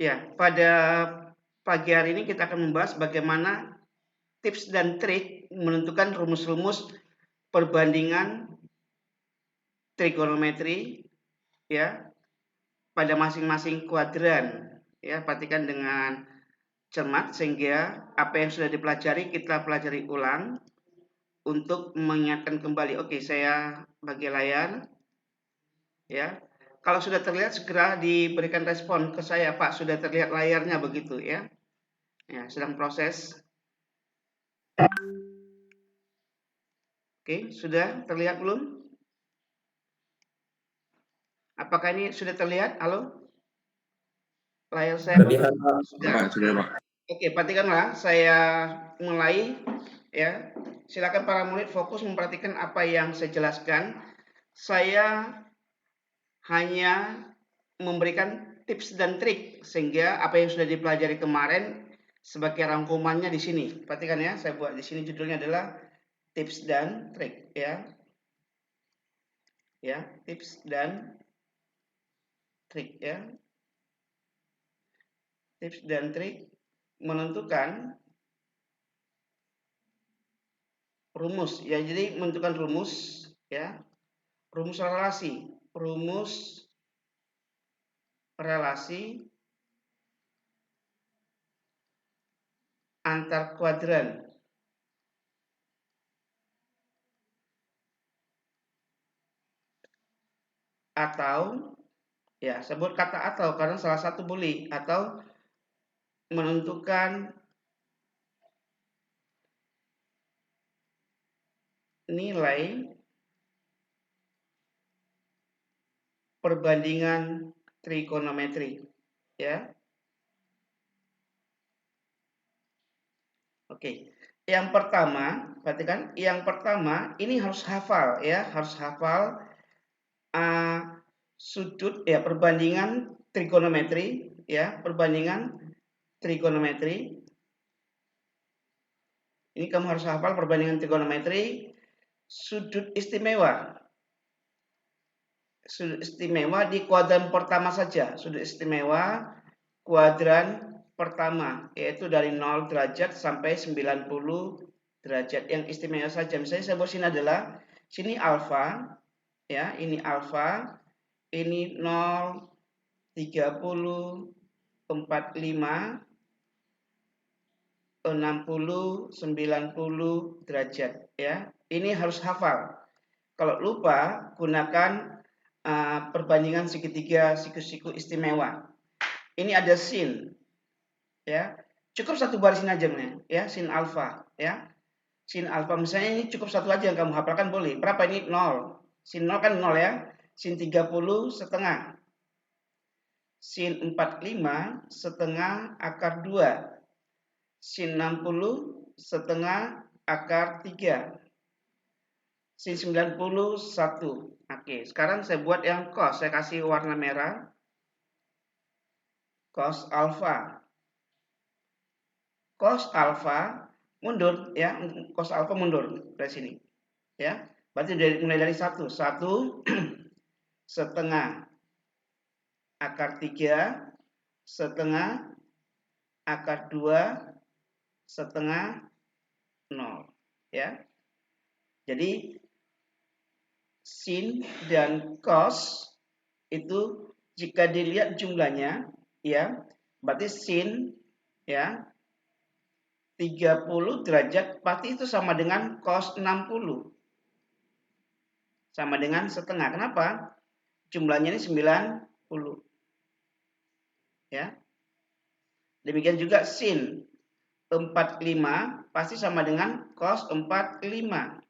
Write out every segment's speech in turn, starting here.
Ya, pada pagi hari ini kita akan membahas bagaimana tips dan trik menentukan rumus-rumus perbandingan trigonometri ya pada masing-masing kuadran. Ya, perhatikan dengan cermat sehingga apa yang sudah dipelajari kita pelajari ulang untuk mengingatkan kembali. Oke, saya bagi layar ya. Kalau sudah terlihat segera diberikan respon ke saya, Pak. Sudah terlihat layarnya begitu ya. Ya, sedang proses. Oke, sudah terlihat belum? Apakah ini sudah terlihat? Halo? Layar saya Terlihat, Pak. sudah. Sudah, Pak. Oke, perhatikanlah saya mulai ya. Silakan para murid fokus memperhatikan apa yang saya jelaskan. Saya hanya memberikan tips dan trik sehingga apa yang sudah dipelajari kemarin sebagai rangkumannya di sini. Perhatikan ya, saya buat di sini judulnya adalah tips dan trik ya. Ya, tips dan trik ya. Tips dan trik menentukan rumus ya. Jadi menentukan rumus ya. Rumus relasi antar kuadran atau ya sebut kata atau karena salah satu boleh atau menentukan nilai perbandingan trigonometri ya. Oke. Yang pertama, perhatikan yang pertama ini harus hafal ya, harus hafal sudut ya perbandingan trigonometri ya, perbandingan trigonometri. Ini kamu harus hafal perbandingan trigonometri sudut istimewa. Sudut istimewa di kuadran pertama saja. Sudut istimewa kuadran pertama yaitu dari 0 derajat sampai 90 derajat. Yang istimewa saja. Misalnya saya buat sini adalah sini alfa ya, ini alfa, ini 0, 30, 45, 60, 90 derajat ya. Ini harus hafal. Kalau lupa gunakan perbandingan segitiga siku-siku istimewa. Ini ada sin ya. Cukup satu barisin aja ya, sin alfa ya. Sin alfa misalnya ini cukup satu aja yang kamu hafalkan boleh. Berapa ini? 0. Sin 0 kan 0 ya. Sin 30 setengah. Sin 45 setengah akar 2. Sin 60 setengah akar 3. Sin 90 1. Oke, sekarang saya buat yang cos. Saya kasih warna merah. Cos alfa. Cos alfa mundur ya. Cos alfa mundur dari sini. Ya. Berarti mulai dari 1. 1 setengah akar 3 setengah akar 2 setengah 0 ya. Jadi sin dan cos itu jika dilihat jumlahnya ya, berarti sin ya 30 derajat pasti itu sama dengan cos 60. Sama dengan setengah. Kenapa? Jumlahnya ini 90. Ya. Demikian juga sin 45 pasti sama dengan cos 45.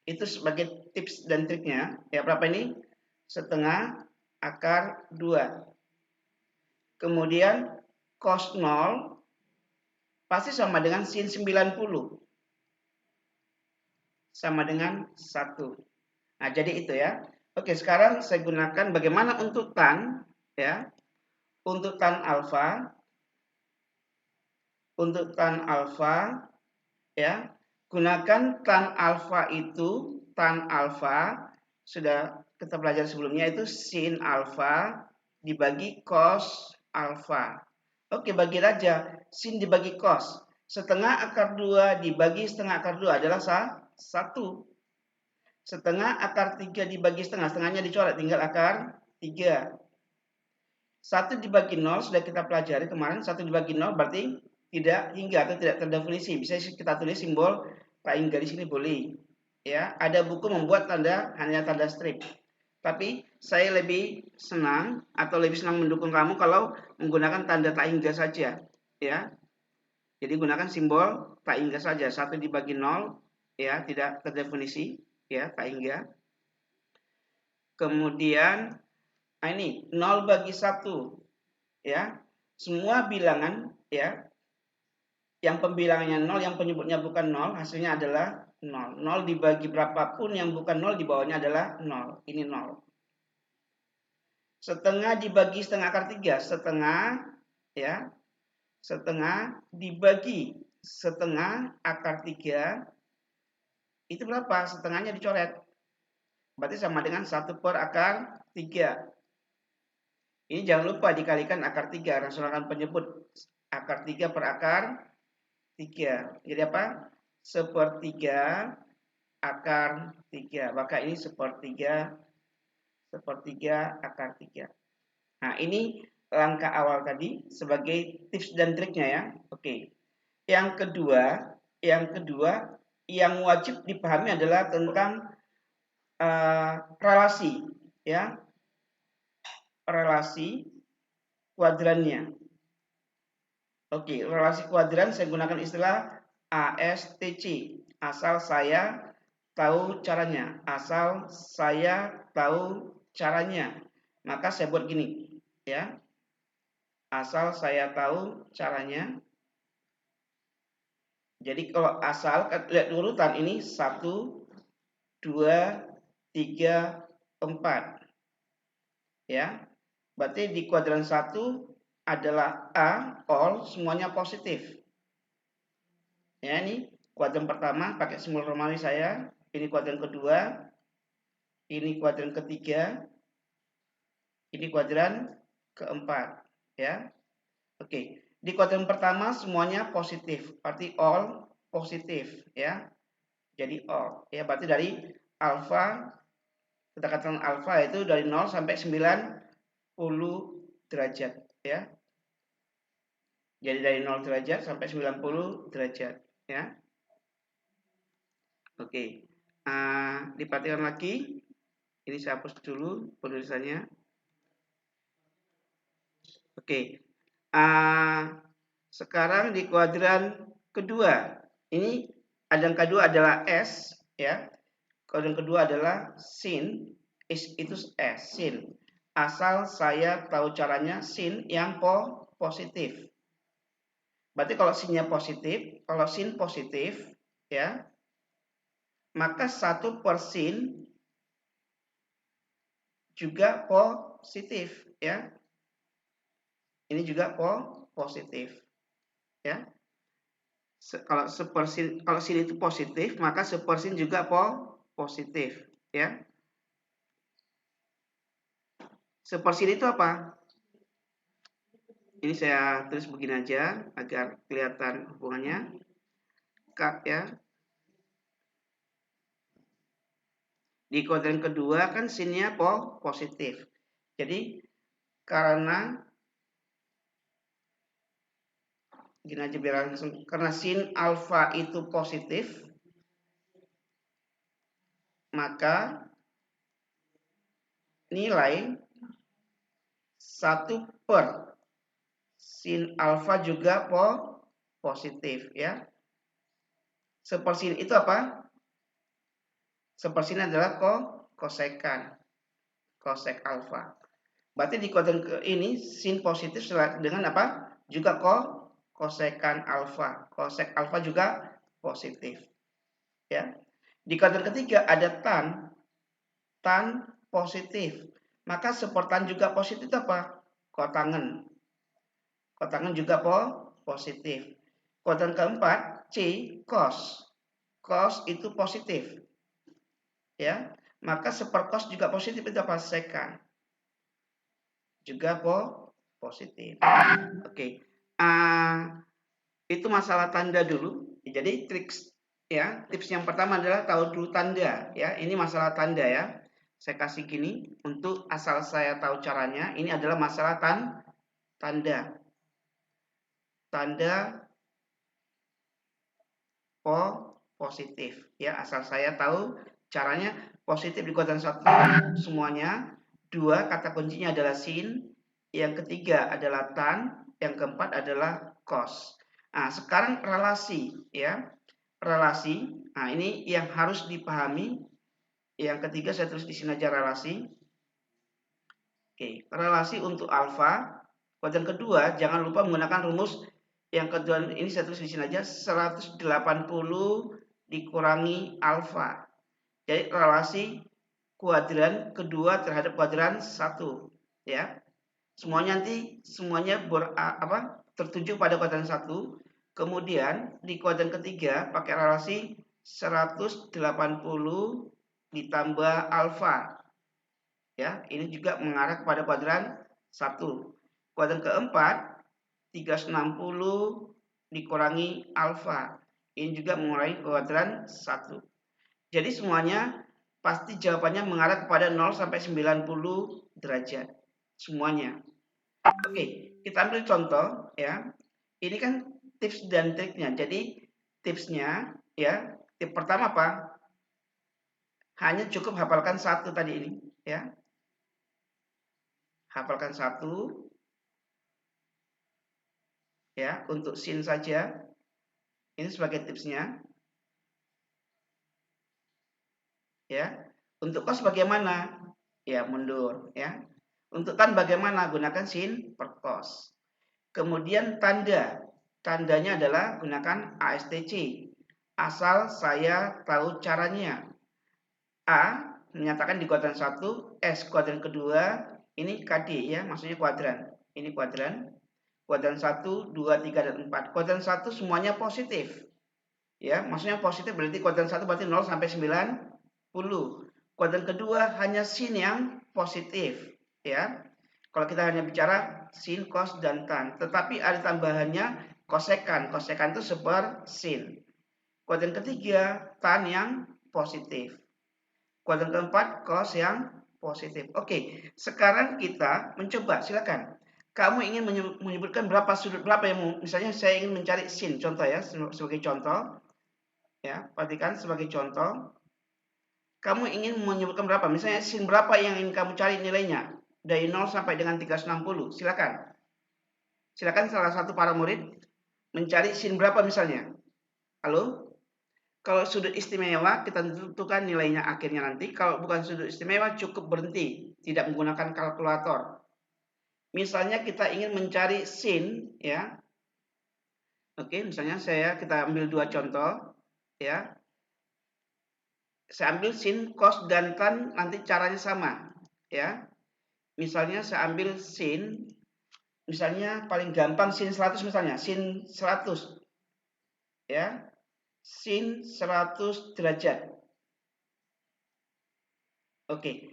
Itu sebagai tips dan triknya. Ya, berapa ini? Setengah akar 2. Kemudian cos 0 pasti sama dengan sin 90. Sama dengan 1. Nah, jadi itu ya. Oke, sekarang saya gunakan bagaimana untuk tan ya. Untuk tan alfa. Untuk tan alfa ya. Gunakan tan alfa itu, tan alfa sudah kita pelajari sebelumnya itu sin alfa dibagi cos alfa. Oke, bagi aja. Sin dibagi cos. Setengah akar 2 dibagi setengah akar 2 adalah 1. Setengah akar 3 dibagi setengah. Setengahnya dicoret, tinggal akar 3. 1 dibagi 0 sudah kita pelajari kemarin. 1 dibagi 0 berarti tidak hingga atau tidak terdefinisi. Bisa kita tulis simbol tak hingga di sini boleh. Ya, ada buku membuat hanya tanda strip. Tapi saya lebih senang mendukung kamu kalau menggunakan tanda tak hingga saja, ya. Jadi gunakan simbol tak hingga saja. 1 dibagi 0, ya, tidak terdefinisi, ya, tak hingga. Kemudian ini 0 bagi 1, ya. Semua bilangan, ya, yang pembilangannya 0, yang penyebutnya bukan 0, hasilnya adalah 0. 0 dibagi berapapun yang bukan 0 di bawahnya adalah 0. Ini 0. Setengah dibagi setengah akar 3. Setengah, ya. Setengah dibagi setengah akar 3. Itu berapa? Setengahnya dicoret. Berarti sama dengan 1 per akar 3. Ini jangan lupa dikalikan akar 3. Rasionalkan penyebut akar 3 per akar 3. Jadi apa? 1/3 akar 3. Maka ini 1/3 akar 3. Nah, ini langkah awal tadi sebagai tips dan triknya, ya. Oke. Yang kedua yang wajib dipahami adalah tentang relasi, ya. Relasi kuadrannya. Oke, relasi kuadran saya gunakan istilah ASTC. Asal saya tahu caranya. Asal saya tahu caranya. Maka saya buat gini, ya. Asal saya tahu caranya. Jadi kalau asal lihat urutan ini 1, 2, 3, 4. Ya. Berarti di kuadran 1 adalah A, all, semuanya positif. Ya, ini kuadran pertama pakai simbol Romawi saya. Ini kuadran kedua. Ini kuadran ketiga. Ini kuadran keempat. Ya. Oke. Di kuadran pertama semuanya positif. Berarti all positif. Ya. Jadi all. Ya, berarti dari alfa, kita katakan alfa itu dari 0 sampai 90 derajat, ya. Jadi dari 0 derajat sampai 90 derajat, ya. Oke. Diperhatikan lagi. Ini saya hapus dulu penulisannya. Oke. Sekarang di kuadran kedua. Ini yang kedua adalah S, ya. Kuadran kedua adalah sin. Itu S, sin. Asal saya tahu caranya sin yang positif. Berarti kalau sinnya positif, kalau sin positif, ya, maka 1 per sin juga positif, ya. Ini juga positif, ya. Kalau sin itu positif, maka sepersin juga positif, ya. Sepersin itu apa? Ini saya tulis begini aja agar kelihatan hubungannya. Ya. Di kuadran kedua kan sinnya positif. Jadi karena gini aja biar langsung, karena sin alfa itu positif, maka nilai 1 per sin alfa juga positif, ya. Sepersin itu apa? Sepersin adalah kosekan, kosek alfa. Berarti di kuadran ini sin positif dengan apa? Juga kosekan alfa. Kosek alfa juga positif. Ya. Di kuadran ketiga ada tan positif. Maka sepertan juga positif apa? Kotangen. Kotangen juga positif. Kuadran keempat C, cos. Cos itu positif. Ya. Maka sepercos juga positif itu apa? Sekan. juga positif. Oke. Itu masalah tanda dulu. Jadi tips yang pertama adalah tahu dulu tanda ya. Ini masalah tanda ya. Saya kasih gini untuk asal saya tahu caranya. Ini adalah masalah tanda. Tanda positif ya, asal saya tahu caranya. Positif di kuadran 1 semuanya, 2 kata kuncinya adalah sin, yang ketiga adalah tan, yang keempat adalah cos. Nah, sekarang relasi ya. Relasi. Nah, ini yang harus dipahami. Yang ketiga saya tulis di sini aja relasi. Oke, relasi untuk alfa kuadran kedua jangan lupa menggunakan rumus yang kedua ini. Saya tulis di sini aja 180 dikurangi alfa. Jadi relasi kuadran kedua terhadap kuadran 1 ya. Semuanya tertuju pada kuadran 1. Kemudian di kuadran ketiga pakai relasi 180 ditambah alfa. Ya, ini juga mengarah kepada kuadran 1. Kuadran keempat 360 dikurangi alfa. Ini juga mengurangi kuadran 1. Jadi semuanya pasti jawabannya mengarah kepada 0 sampai 90 derajat. Semuanya. Oke, kita ambil contoh ya. Ini kan tips dan triknya. Jadi tipsnya ya, tip pertama apa? Hanya cukup hafalkan 1 tadi ini ya. Hafalkan 1 ya, untuk sin saja. Ini sebagai tipsnya. Ya. Untuk cos bagaimana? Ya, mundur ya. Untuk tan bagaimana? Gunakan sin per cos. Kemudian tanda. Tandanya adalah gunakan ASTC. Asal saya tahu caranya. A menyatakan di kuadran 1, S kuadran kedua, ini KD ya, maksudnya kuadran. Ini kuadran. Kuadran 1, 2, 3 dan 4. Kuadran 1 semuanya positif. Ya, maksudnya positif berarti kuadran 1 berarti 0 sampai 90. Kuadran kedua hanya sin yang positif, ya. Kalau kita hanya bicara sin, cos dan tan, tetapi ada tambahannya kosekan. Kosekan itu sepersin. Kuadran ketiga tan yang positif. Kuadran keempat cos yang positif. Oke, sekarang kita mencoba, silakan. Kamu ingin menyebutkan berapa sudut, berapa yang misalnya saya ingin mencari sin, contoh ya, sebagai contoh. Ya, perhatikan sebagai contoh. Kamu ingin menyebutkan berapa? Misalnya sin berapa yang ingin kamu cari nilainya? Dari 0 sampai dengan 360. Silakan. Silakan salah satu para murid mencari sin berapa misalnya. Halo? Kalau sudut istimewa kita tentukan nilainya akhirnya nanti. Kalau bukan sudut istimewa cukup berhenti, tidak menggunakan kalkulator. Misalnya kita ingin mencari sin ya. Oke, misalnya kita ambil 2 contoh ya. Saya ambil sin, cos, dan tan, nanti caranya sama. Ya. Misalnya saya ambil sin, misalnya paling gampang sin 100 misalnya, sin 100. Ya. Sin 100 derajat. Oke.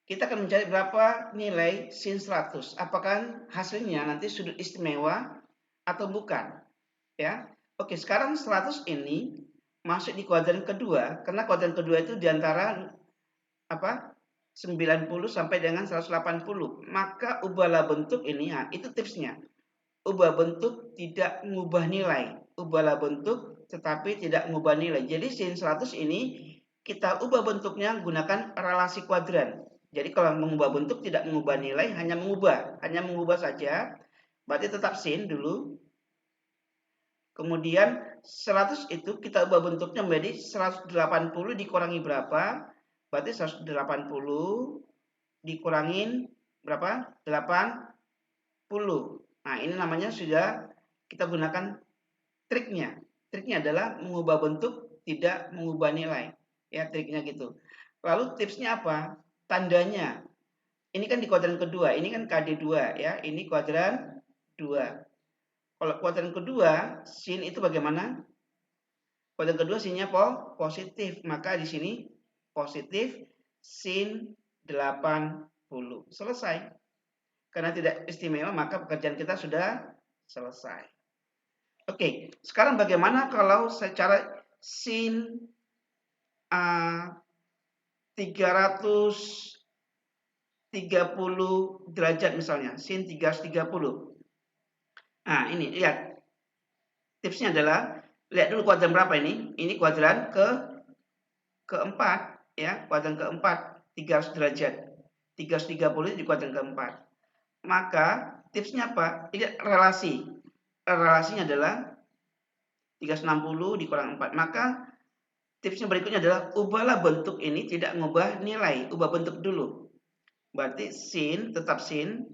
Kita akan mencari berapa nilai sin 100. Apakah hasilnya nanti sudut istimewa atau bukan? Ya. Oke, sekarang 100 ini masuk di kuadran kedua, karena kuadran kedua itu diantara 90 sampai dengan 180. Maka ubahlah bentuk ini, itu tipsnya. Ubah bentuk tidak mengubah nilai. Ubahlah bentuk tetapi tidak mengubah nilai. Jadi sin 100 ini kita ubah bentuknya gunakan relasi kuadran. Jadi kalau mengubah bentuk tidak mengubah nilai, hanya mengubah saja. Berarti tetap sin dulu. Kemudian 100 itu kita ubah bentuknya menjadi 180 dikurangi berapa? Berarti 180 dikurangin berapa? 80. Nah, ini namanya sudah kita gunakan triknya. Triknya adalah mengubah bentuk, tidak mengubah nilai. Ya, triknya gitu. Lalu tipsnya apa? Tandanya. Ini kan di kuadran kedua, ini kan KD2 ya. Ini kuadran 2. Kalau kuadran kedua, sin itu bagaimana? Kuadran kedua sinnya positif, maka di sini positif sin 80. Selesai. Karena tidak istimewa, maka pekerjaan kita sudah selesai. Oke, sekarang bagaimana kalau secara sin 330 derajat misalnya, sin 330. Nah, ini lihat. Tipsnya adalah, lihat dulu kuadran berapa ini. Ini kuadran keempat, ya, kuadran keempat, 300 derajat. 330 di kuadran keempat. Maka tipsnya apa? Lihat relasi. Relasinya adalah 360 dikurang 4. Maka tipsnya berikutnya adalah ubahlah bentuk ini, tidak mengubah nilai, ubah bentuk dulu. Berarti sin, tetap sin,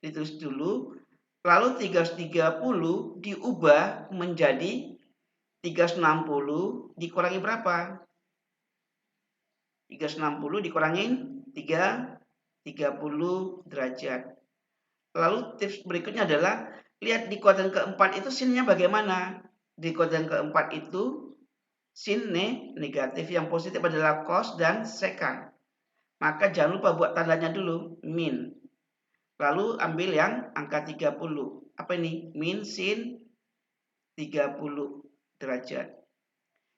ditulis dulu. Lalu 330 diubah menjadi 360 dikurangi berapa? 360 dikurangin 30 derajat. Lalu tips berikutnya adalah, lihat di kuadran keempat itu sinnya bagaimana. Di kuadran keempat itu sin negatif, yang positif adalah cos dan secant. Maka jangan lupa buat tandanya dulu, min. Lalu ambil yang angka 30. Apa ini? Min sin 30 derajat.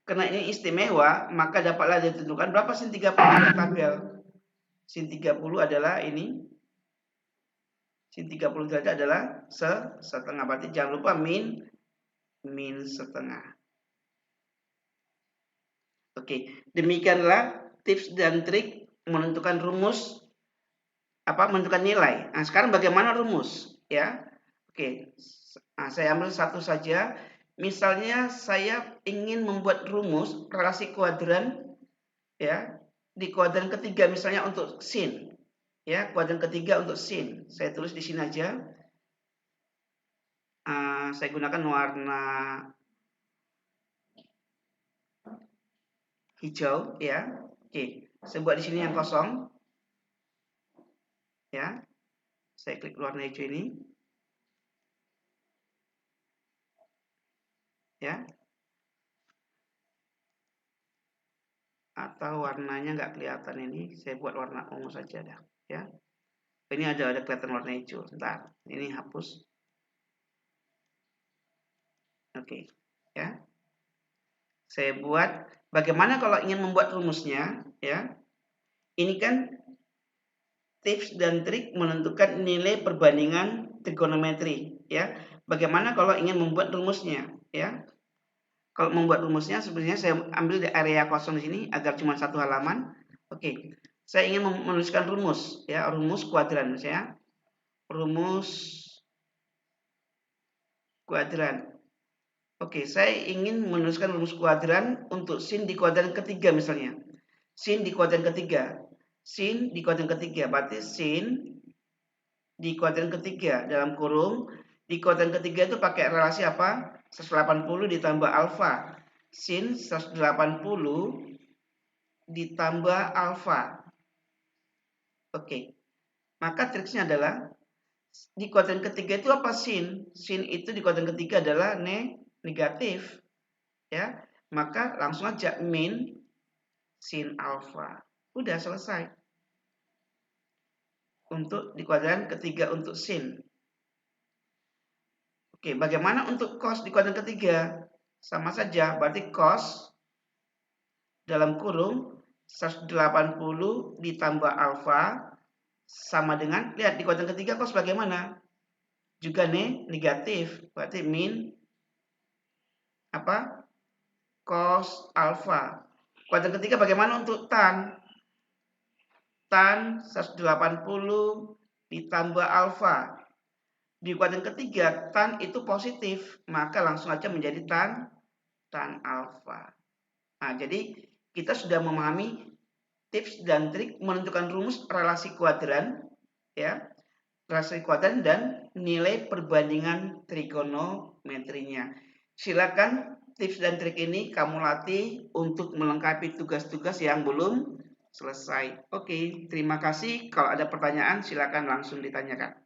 Karena ini istimewa, maka dapatlah ditentukan berapa sin 30 di tabel. Sin 30 adalah ini. Sin 30 derajat adalah setengah. Berarti jangan lupa min setengah. Oke, demikianlah tips dan trik menentukan rumus, menentukan nilai. Nah, sekarang bagaimana rumus, ya? Oke, nah, saya ambil satu saja. Misalnya saya ingin membuat rumus relasi kuadran, ya, di kuadran ketiga misalnya untuk sin, ya, kuadran ketiga untuk sin. Saya tulis di sini aja. Saya gunakan warna hijau, ya. Oke, saya buat di sini yang kosong, ya. Saya klik warna hijau ini, ya. Atau warnanya nggak kelihatan ini, saya buat warna ungu saja dah, ya. Ini ada kelihatan warna hijau. Sebentar, ini hapus. Oke, ya. Saya buat. Bagaimana kalau ingin membuat rumusnya, ya? Ini kan tips dan trik menentukan nilai perbandingan trigonometri, ya. Bagaimana kalau ingin membuat rumusnya, ya? Kalau membuat rumusnya, sebenarnya saya ambil di area kosong di sini agar cuma satu halaman. Oke, saya ingin menuliskan rumus, ya, rumus kuadran, ya. Rumus kuadran. Oke, saya ingin menuliskan rumus kuadran untuk sin di kuadran ketiga misalnya. Sin di kuadran ketiga. Sin di kuadran ketiga. Berarti sin di kuadran ketiga dalam kurung. Di kuadran ketiga itu pakai relasi apa? 180 ditambah alfa. Sin 180 ditambah alfa. Oke. Maka triksnya adalah di kuadran ketiga itu apa sin? Sin itu di kuadran ketiga adalah negatif. Ya, maka langsung aja min sin alfa. Udah selesai. Untuk di kuadran ketiga untuk sin. Oke, bagaimana untuk cos di kuadran ketiga? Sama saja, berarti cos dalam kurung 180 ditambah alfa sama dengan, lihat di kuadran ketiga cos bagaimana? Juga negatif, berarti min cos alfa. Kuadran ketiga bagaimana untuk tan? Tan 180 ditambah alfa. Di kuadran ketiga tan itu positif, maka langsung aja menjadi tan alfa. Nah, jadi kita sudah memahami tips dan trik menentukan rumus relasi kuadran, ya. Relasi kuadran dan nilai perbandingan trigonometrinya. Silakan tips dan trik ini kamu latih untuk melengkapi tugas-tugas yang belum selesai. Oke, terima kasih. Kalau ada pertanyaan silakan langsung ditanyakan.